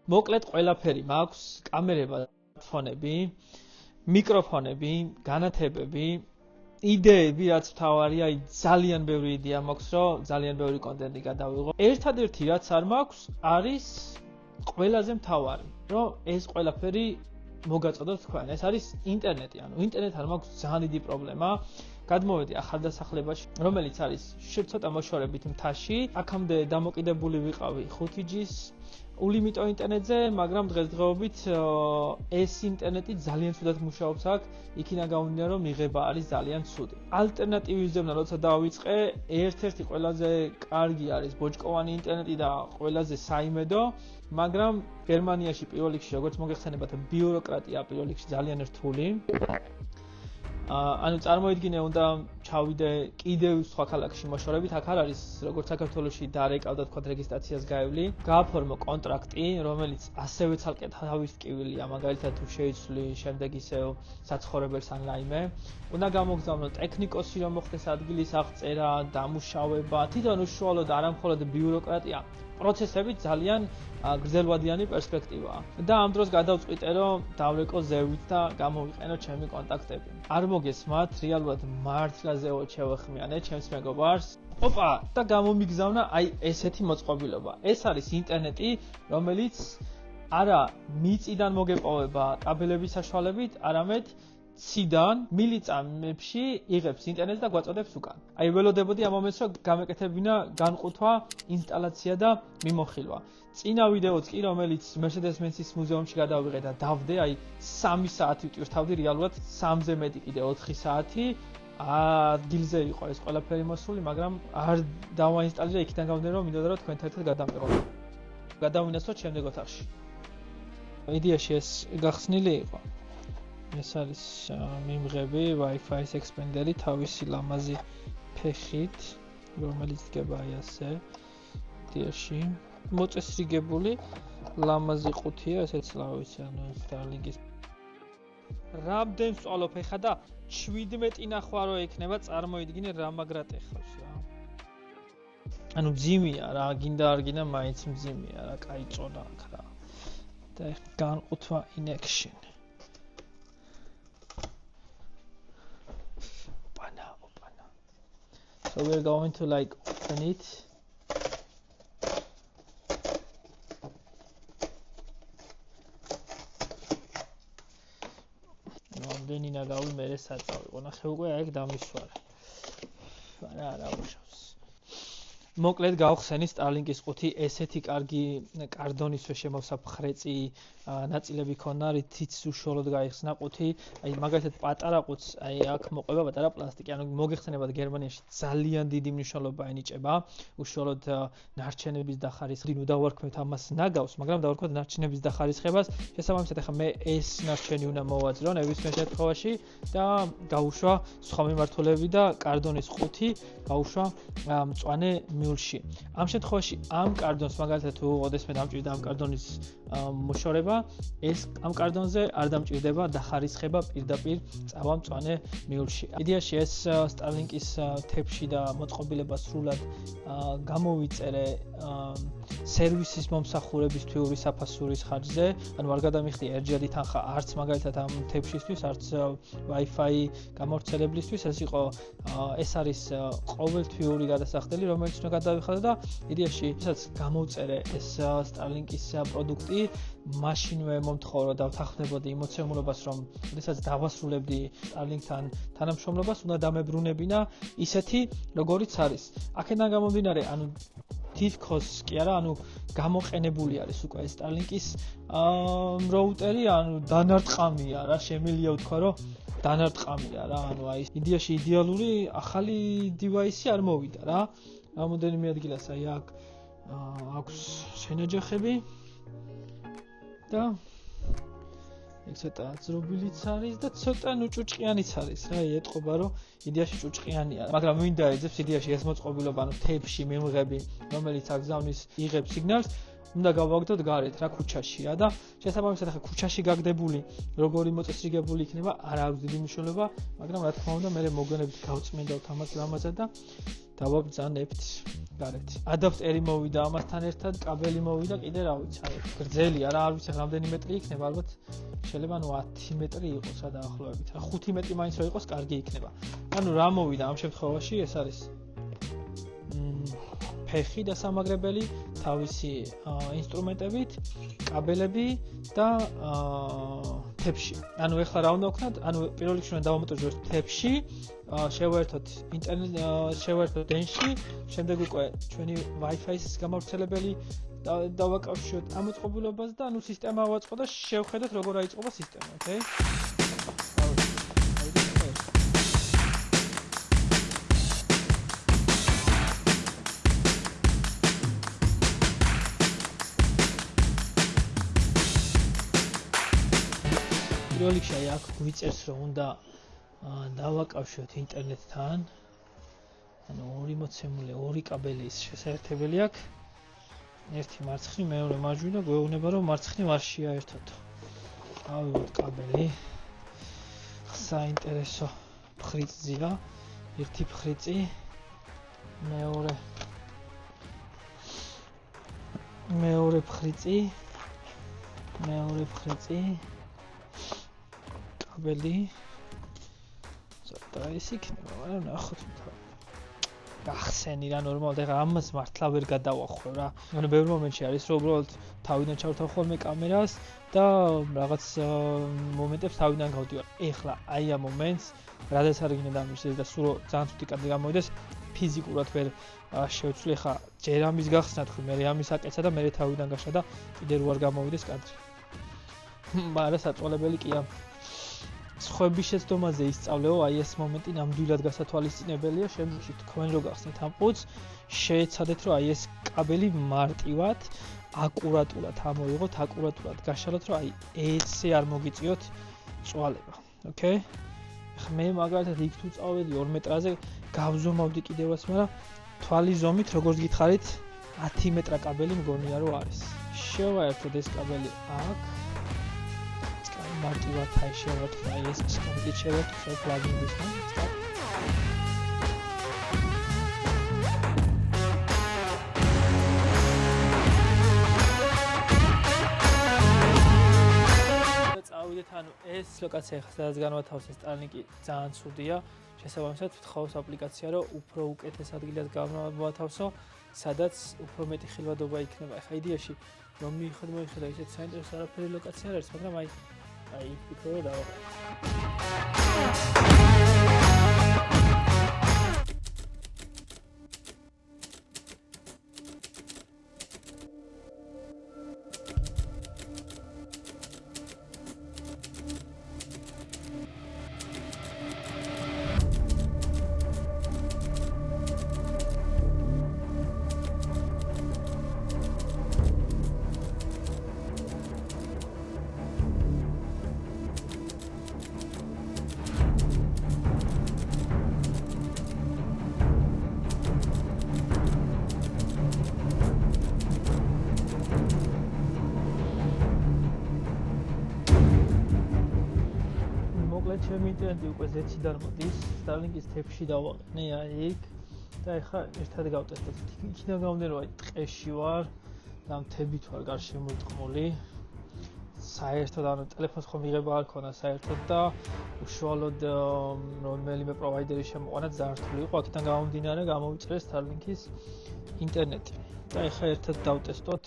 მოკლედ ყველაფერი მაქვს, კამერება, ფონები, მიკროფონები, განათებები, იდეები, რაც მთავარია, ძალიან ბევრი იდეა მაქვს, რომ ძალიან ბევრი კონტენტი გადავიღო. ერთადერთი რაც არ მაქვს, არის ყველაზე მთავარი, რომ ეს ყველაფერი მოგაწოდოთ თქვენ. ეს არის ინტერნეტი, ინტერნეტ არ მაქვს ძალიან დიდი პრობლემა. გადმოვედი ახალ დასახლებაში, რომელიც არის ცოტა მოშორებით მთაში. აქამდე დამოკიდებული ვიყავი 5G-ს ულიმიტო ინტერნეტზე, მაგრამ დღესდღეობით ეს ინტერნეტი ძალიან ცუდად მუშაობს აქ, იქინა გამომდინარე, რომ მიღება არის ძალიან ცუდი. ალტერნატივის ზემნა როცა დავიწყე, ერთ-ერთი ყველაზე კარგი არის ბოჭკოვანი ინტერნეტი და ყველაზე საიმედო, მაგრამ გერმანიაში პირველ რიგში, როგორც მოგეხსენებათ, ბიუროკრატია პირველ რიგში ძალიან რთული. ანუ წარმოიდგინე, უნდა ჩავიდე კიდევ სხვა ქალაქში მოშორებით, აქ არ არის როგორც საქართველოში დარეკავდა თქვა რეგისტრაციას გაევლი, გააფორმო კონტრაქტი, რომელიც ასევე ცალკე თავის ტკივილია, მაგალითად თუ შეიცვლი შემდეგ ისევ საცხოვრებელს ან რაიმე, უნდა გამოგზავნო ტექნიკოსი, რომ მოხდეს ადგილის აღწერა, დამუშავება, თვითონ უშუალოდ არა მხოლოდ ბიუროკრატია, პროცესები ძალიან გრძელვადიანი პერსპექტივაა. და ამ დროს გადავწყვიტე, რომ დავრეკო ზევით და გამოვიყენო ჩემი კონტაქტები. არ მოგესმათ, რეალურად მართლა ზევოთ შევეხმიანე ჩემს მეგობარს. ოპა, და გამომიგზავნა აი ესეთი მოწყობილობა. ეს არის ინტერნეტი, რომელიც არა მიწიდან მოგეპოვება კაბელების საშუალებით, არამედ ციდან მილიწამებში იღებს ინტერნეტს და გვაწოდებს უკან. აი ველოდებოდი ამ მომენტს, რომ გამეკეთებინა განყუთვა, ინსტალაცია და მიმოხილვა. წინა ვიდეოც კი, რომელიც Mercedes-Benz-ის მუზეუმში გადავიღე და დავდე, აი 3 საათი ვტვირთავდი, რეალურად 3-ზე მეტი კიდე 4 საათი. ადგილზე იყო ეს ყველაფერი მოსული, მაგრამ არ დავაინსტალირე, იქიდან გამომდინარე, რომ მინდოდა რომ თქვენთან ერთად გადამეყო. გადავინაცვლოთ შემდეგ ოთახში. იდეაში ეს გახსნილი იყო. ეს არის მიმღები Wi-Fi-ის ექსპენდერი თავისი ლამაზი ფეხით, რომელიც დგება აი ასე. იდეაში მოწესრიგებული ლამაზი ყუთია, ესეც ლავიცი, ანუ Starlink-ის. რამდენ ვწვალობ ეხა და 17 ნახვა რო ექნება, წარმოიდგინე რა მაგრად ეხავს რა. ანუ მძიმეა რა, გინდა არ გინდა, მაინც მძიმეა რა, კაი წონა აქ რა. და ეხლა განყუთვა in action. So we're going to like open it. რამდენი ნაგავი მე საწავი. ნახე უკვე აქ დამისვარე. არა უშავს. მოკლედ გავხსენი Starlink-ის ყუთი, ესეთი კარგი კარდონისვე შემოსაფხრეწი ნაწილები ქონა, რითიც უშუალოდ გაიხსნა ყუთი. აი მაგალითად პატარა ყუთს, აი აქ მოყვება პატარა პლასტიკი, ანუ მოგეხსენებათ გერმანიაში ძალიან დიდი მნიშვნელობა ენიჭება უშუალოდ ნარჩენების დახარისხებას. ნუ დავარქმევთ ამას ნაგავს, მაგრამ დავარქმევთ ნარჩენების დახარისხებას. შესაბამისად, ახლა მე ეს ნარჩენი უნდა მოვაძრო ნებისმიერ შემთხვევაში და გავუშვა სხვა მიმართულები და კარდონის ყუთი გავუშვა მწვანე მიულში. ამ შემთხვევაში ამ კარდონს მაგალითად თუ ოდესმე დამჭირდა ამ კარდონის მოშორება, ეს ამ კარდონზე არ დამჭირდება დახარისხება პირდაპირ წავა მწვანე მიულში. იდეაში ეს Starlink-ის თეფში და მოწყობილება სრულად გამოვიწერე სერვისის მომსახურების თვიური საფასურის ხარჯზე, ანუ არ გადამიხდი ერთჯერადი თანხა არც მაგალითად ამ თეფშისთვის, არც Wi-Fi გამავრცელებლისთვის, ეს არის ყოველთვიური გადასახდელი, რომელიც უნდა გადავიხადო და იდეაში, სადაც გამოვწერე ეს Starlink-ის პროდუქტი, მაშინვე მომთხოვრო დავთანხმდებოდი იმოცემულობას, რომ როდესაც დავასრულებდი Starlink-თან თანამშრომლობას, უნდა დამებრუნებინა ისეთი, როგორიც არის. აქედან გამომდინარე, ანუ თითქოს კი არა, ანუ გამოყენებული არის უკვე Starlink-ის რაუტერი, ანუ დანარტყამია რა, შემიძლია ვთქვა, რომ დანარტყამია რა, ანუ აი იდეაში იდეალური ახალი დივაისი არ მოვიდა რა. რამოდენიმე ადგილას აი აქ აქვს შენაჯახები და ცოტა ძრობილიც არის და ცოტა ჭუჭყიანიც არის რა, ეტყობა რომ იდეაში ჭუჭყიანია, მაგრამ მინდა ეძებს იდეაში ეს მოწყობილობა, ანუ თეფში მიმღები, რომელიც აგზავნის იღებს სიგნალს, უნდა გავაგდოთ გარეთ რა ქუჩაშია და შესაბამისად ახლა ქუჩაში გაგდებული როგორი მოწესრიგებული იქნება არ აქვს დიდი მნიშვნელობა, მაგრამ რა თქმა უნდა მე მოგვიანებით გავწმენდავთ ამას ლამაზად და დავაბრძანებთ გარეთ. ადაპტერი მოვიდა ამასთან ერთად, კაბელი მოვიდა, კიდე რა ვიცი, აი გრძელია რა, არ ვიცი რამდენი მეტრი იქნება, ალბათ შეიძლება 10 მეტრი იყოს რა დაახლოებით. რა 5 მეტრი მაინც რო იყოს, კარგი იქნება. ანუ რა მოვიდა ამ შემთხვევაში, ეს არის ფეხი დასამაგრებელი, თავისი ინსტრუმენტებით, კაბელები და თეფში. ანუ ეხლა რა უნდა ვქნათ? ანუ პირველ რიგში უნდა დავამონტაჟოთ თეფში, შევაერთოთ შევაერთოთ დენში, შემდეგ უკვე ჩვენი Wi-Fi-ის გამავრცელებელი დავაკავშიროთ ამ მოწყობილობას და ანუ სისტემა ავაწყო და შევხედოთ როგორ აიწყობა სისტემა, ოკეი? პირველ რიგში აი აქ გვიწერს რომ უნდა დავაკავშიროთ ინტერნეტთან. ანუ ორი მოცემული, ორი კაბელი ის შესაერთებელი აქვს. ერთი მარცხნივ, მეორე მარჯვნივ და გვეუბნება რომ მარცხნივ არ შეაერთოთ. ავიღოთ კაბელი. საინტერესო ფხრიცია. ერთი ფხრიცი, მეორე ფხრიცი. კაბელი. ზოგადად ის იქნება, მაგრამ ნახოთ თქო. გახსენი რა ნორმალურად ეხლა ამას მართლა ვერ გადავახვევ რა. ანუ ბევრ მომენტში არის რომ უბრალოდ თავიდან ჩავთავ ხოლმე კამერას და რაღაც მომენტებს თავიდან გავდივარ. ეხლა აი ამ მომენტს რადგან არ გინდა დამიშლეს და სულ ძალიან ცუდი კადრი გამოვიდეს, ფიზიკურად ვერ შევცვლი. ეხლა ჯერ ამის გახსნა თქვი, მე ამის აკეცა და მე თავიდან გაშა და კიდე რო არ გამოვიდეს კადრი. მაგრამ საწოლებელი კი ამ სხვების შეცდომაზე ისწავლეო, აი ეს მომენტი ნამდვილად გასათვალისწინებელია. შემდგომში თქვენ რო გახსნით ამ ყუთს, შეეცადეთ რომ აი ეს კაბელი მარტივად, აკურატულად ამოიღოთ, აკურატულად გაშალოთ, რომ აი ესე არ მოგიწიოთ წვალება. ოკეი? ახლა მე მაგალითად იქ თუ წავედი 2 მეტრაზე, გავზომავდი კიდევაც, მაგრამ თვალის ზომით როგორც გითხარით, 10 მეტრა კაბელი მგონია რომ არის. შევაერთოთ ეს კაბელი აქ. მარტივად აი შევაერთოთ აი ეს კომპლიტ შევაერთოთ პლაგინების და წავიდეთ, ანუ ეს ლოკაცია ხა სადაც განვათავსე Starlink-ი ძალიან ცუდია. შესაბამისად ვთხოვს აპლიკაცია რომ უფრო უკეთეს ადგილას განვათავსო, სადაც უფრო მეტი ხილვადობა იქნება. ხა იდეაში რომ მიხედა ისეთ საინტერესო არაფერი ლოკაცია არ არის, მაგრამ აი ფიქრობ რა დავაყენო. ჩემი ინტერნეტი უკვე ზეციდან მოდის, Starlink-ის თეფში დავაყენე აი იქ და ეხლა ერთად გავტესტოთ. იქიდან გამომდინარე რომ აი ტყეში ვარ და მთებით ვარ გარშემორტყმული. საერთოდ ანუ ტელეფონს ხომ მიღება არ ქონა საერთოდ და უშუალოდ რომელიმე პროვაიდერის შემოყვანა ძალიან რთული იყო. აქედან გამომდინარე გამოვიწერე Starlink-ის ინტერნეტი. და ეხლა ერთად დავტესტოთ.